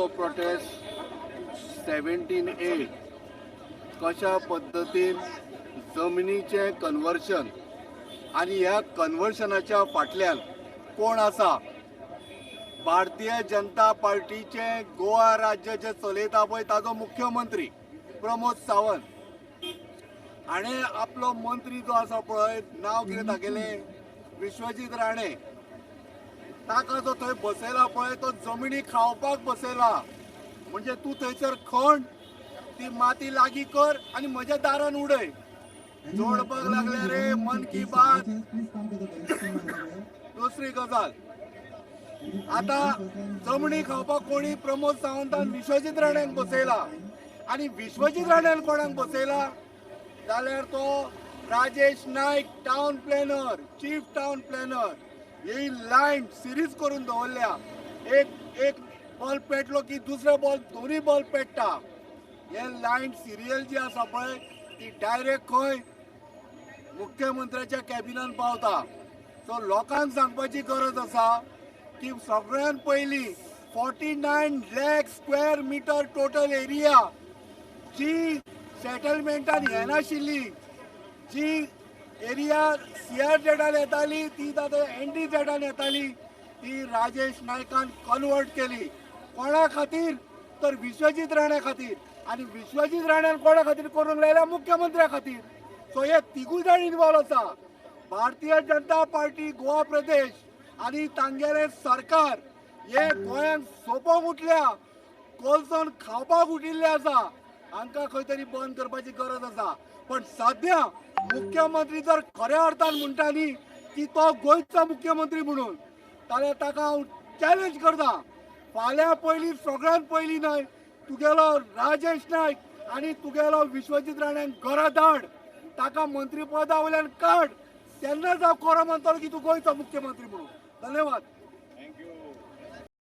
Of prostate 17A कशा पद्धतीन जमनीचे conversion आणि ह्या कन्वर्शनाच्या फाटल्यान कोण आसा? भारतीय जनता पार्टीचे गोवा राज्य जे चलयता पळय ताजो मुख्यमंत्री प्रमोद सावंत हाणें आपलो मंत्री जो आसा पळय, नांव कितें तागेलें, विश्वजीत राणे, ताका जो थंय बसयला पळय तो जमनी खावपाक बसयला. म्हणजे तूं थंयसर खण, ती माती लागीं कर आनी म्हज्या दारान उडय. जोडपाक लागले रे मन की बात. दुसरी गजाल, आता जमनी खावपाक कोणी प्रमोद सावंतान विश्वजीत राण्याक बसयला आणि विश्वजीत राण्यान कोणाक बसयला जाल्यार तो Rajesh Nayak, town planner, chief town planner. ही लायन सिरीज करून दवरल्या. एक बॉल पेटलो की दुसरो बॉल, दोन्ही बॉल पेटटा. हे लायन सिरियल जी आसा पळय ती डायरेक्ट खंय मुख्यमंत्र्याच्या कॅबिनान पावता. सो लोकांक सांगपाची गरज आसा की सगळ्यात पयली 49 lakh square metre total area जी सेटलमेंटान हे नाशिल्ली, जी एरिया CRZान येताली ती आतां NDZान येताली, ती राजेश नायकान कन्वर्ट केली. कोणा खातीर? तर विश्वजीत राणे खातीर. आणि विश्वजीत राण्यान कोणा खातीर करूंक लायल्या? मुख्यमंत्र्या खातीर. सो हे तिगूय जाण इन्वॉल्व आसा. भारतीय जनता पार्टी गोवा प्रदेश आणि तांगेले सरकार हे गोंयांत सोपोंक उठल्या, कोलसोन खावपाक उठिल्ले आसा. हांकां खंय तरी बंद करपाची गरज आसा. पण सध्या मुख्यमंत्री जर खऱ्या अर्थान म्हणटा न्ही की तो गोंयचो मुख्यमंत्री म्हणून, जाल्यार ताका हांव चॅलेंज करता. फाल्यां पयलीं सगळ्यांत पयलीं न्हय तुगेलो राजेश नायक आनी तुगेलो विश्वजीत राण्याक घरा धाड, ताका मंत्रीपदा वयल्यान काड, तेन्नाच हांव खरो म्हणटलो की तूं गोंयचो मुख्यमंत्री म्हणून. धन्यवाद. थँक्यू.